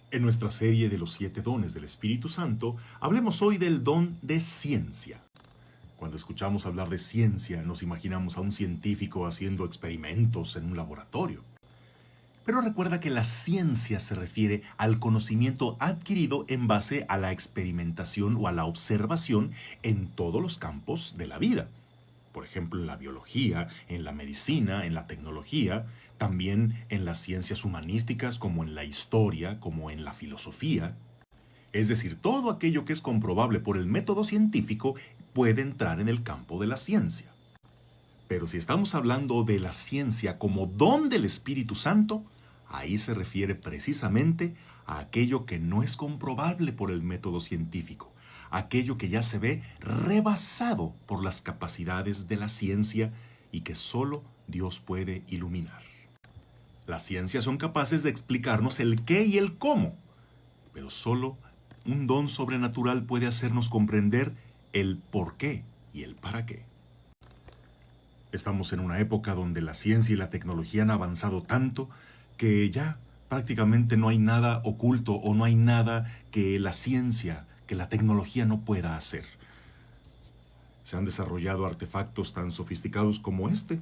En nuestra serie de los 7 dones del Espíritu Santo, hablemos hoy del don de ciencia. Cuando escuchamos hablar de ciencia, nos imaginamos a un científico haciendo experimentos en un laboratorio. Pero recuerda que la ciencia se refiere al conocimiento adquirido en base a la experimentación o a la observación en todos los campos de la vida. Por ejemplo, en la biología, en la medicina, en la tecnología, también en las ciencias humanísticas como en la historia, como en la filosofía. Es decir, todo aquello que es comprobable por el método científico puede entrar en el campo de la ciencia. Pero si estamos hablando de la ciencia como don del Espíritu Santo, ahí se refiere precisamente a aquello que no es comprobable por el método científico, aquello que ya se ve rebasado por las capacidades de la ciencia y que solo Dios puede iluminar. Las ciencias son capaces de explicarnos el qué y el cómo, pero solo un don sobrenatural puede hacernos comprender el por qué y el para qué. Estamos en una época donde la ciencia y la tecnología han avanzado tanto que ya prácticamente no hay nada oculto o no hay nada que la ciencia, que la tecnología no pueda hacer. Se han desarrollado artefactos tan sofisticados como este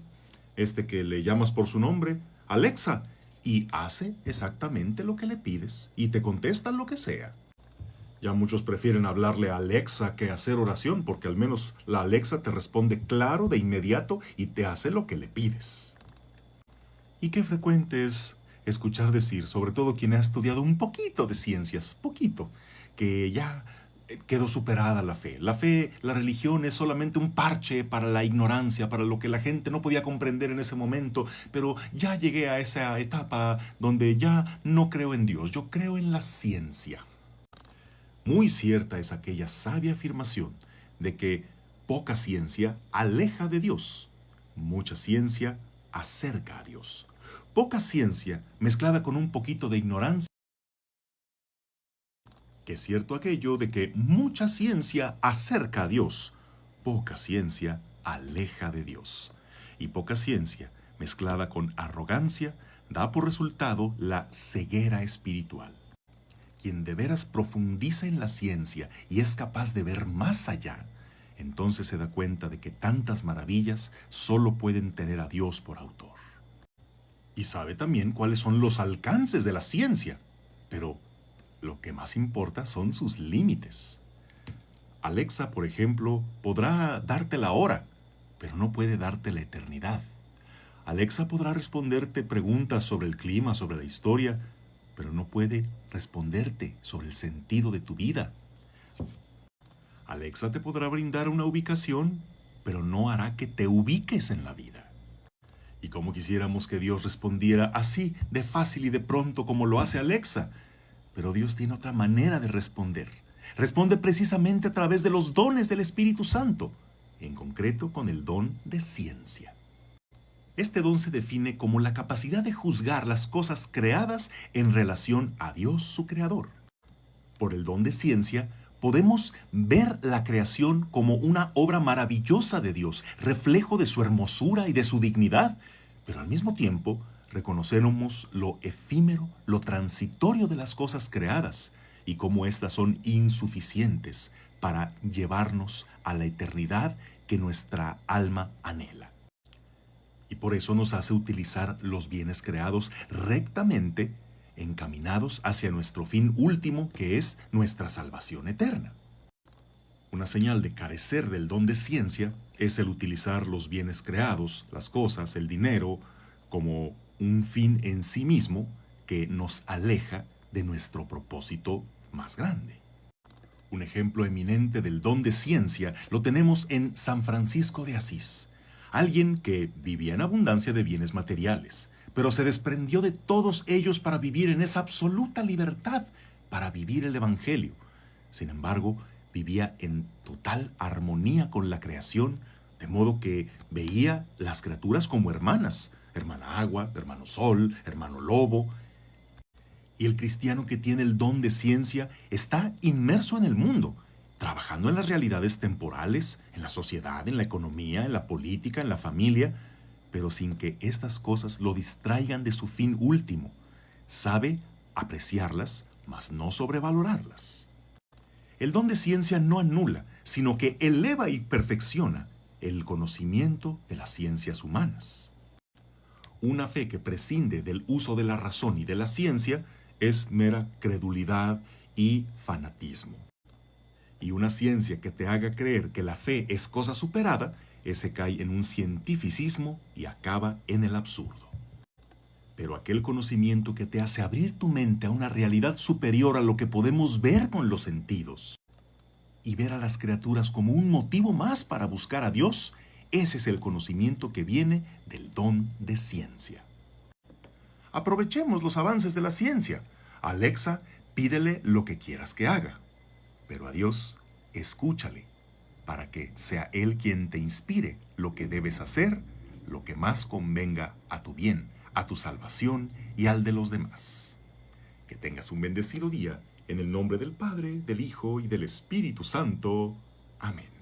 que le llamas por su nombre, Alexa, y hace exactamente lo que le pides y te contesta lo que sea. Ya muchos prefieren hablarle a Alexa que hacer oración, porque al menos la Alexa te responde claro de inmediato y te hace lo que le pides. Y qué frecuente es escuchar decir, sobre todo quien ha estudiado un poquito de ciencias, poquito, que ya quedó superada la fe. La fe, la religión es solamente un parche para la ignorancia, para lo que la gente no podía comprender en ese momento, pero ya llegué a esa etapa donde ya no creo en Dios, yo creo en la ciencia. Muy cierta es aquella sabia afirmación de que poca ciencia aleja de Dios, mucha ciencia acerca a Dios. Poca ciencia mezclada con un poquito de ignorancia, que es cierto aquello de que mucha ciencia acerca a Dios, poca ciencia aleja de Dios. Y poca ciencia mezclada con arrogancia da por resultado la ceguera espiritual. Quien de veras profundiza en la ciencia y es capaz de ver más allá, entonces se da cuenta de que tantas maravillas solo pueden tener a Dios por autor. Y sabe también cuáles son los alcances de la ciencia, pero lo que más importa son sus límites. Alexa, por ejemplo, podrá darte la hora, pero no puede darte la eternidad. Alexa podrá responderte preguntas sobre el clima, sobre la historia, pero no puede responderte sobre el sentido de tu vida. Alexa te podrá brindar una ubicación, pero no hará que te ubiques en la vida. Y como quisiéramos que Dios respondiera así, de fácil y de pronto como lo hace Alexa, pero Dios tiene otra manera de responder. Responde precisamente a través de los dones del Espíritu Santo, en concreto con el don de ciencia. Este don se define como la capacidad de juzgar las cosas creadas en relación a Dios su Creador. Por el don de ciencia, podemos ver la creación como una obra maravillosa de Dios, reflejo de su hermosura y de su dignidad, pero al mismo tiempo reconoceremos lo efímero, lo transitorio de las cosas creadas y cómo éstas son insuficientes para llevarnos a la eternidad que nuestra alma anhela. Y por eso nos hace utilizar los bienes creados rectamente, encaminados hacia nuestro fin último, que es nuestra salvación eterna. Una señal de carecer del don de ciencia es el utilizar los bienes creados, las cosas, el dinero, como un fin en sí mismo que nos aleja de nuestro propósito más grande. Un ejemplo eminente del don de ciencia lo tenemos en San Francisco de Asís. Alguien que vivía en abundancia de bienes materiales, pero se desprendió de todos ellos para vivir en esa absoluta libertad, para vivir el Evangelio. Sin embargo, vivía en total armonía con la creación, de modo que veía las criaturas como hermanas, hermana agua, hermano sol, hermano lobo. Y el cristiano que tiene el don de ciencia está inmerso en el mundo, trabajando en las realidades temporales, en la sociedad, en la economía, en la política, en la familia, pero sin que estas cosas lo distraigan de su fin último. Sabe apreciarlas mas no sobrevalorarlas. El don de ciencia no anula, sino que eleva y perfecciona el conocimiento de las ciencias humanas. Una fe que prescinde del uso de la razón y de la ciencia es mera credulidad y fanatismo. Y una ciencia que te haga creer que la fe es cosa superada, ese cae en un cientificismo y acaba en el absurdo. Pero aquel conocimiento que te hace abrir tu mente a una realidad superior a lo que podemos ver con los sentidos y ver a las criaturas como un motivo más para buscar a Dios, ese es el conocimiento que viene del don de ciencia. Aprovechemos los avances de la ciencia. A Alexa, pídele lo que quieras que haga. Pero a Dios, escúchale, para que sea Él quien te inspire lo que debes hacer, lo que más convenga a tu bien, a tu salvación y al de los demás. Que tengas un bendecido día, en el nombre del Padre, del Hijo y del Espíritu Santo. Amén.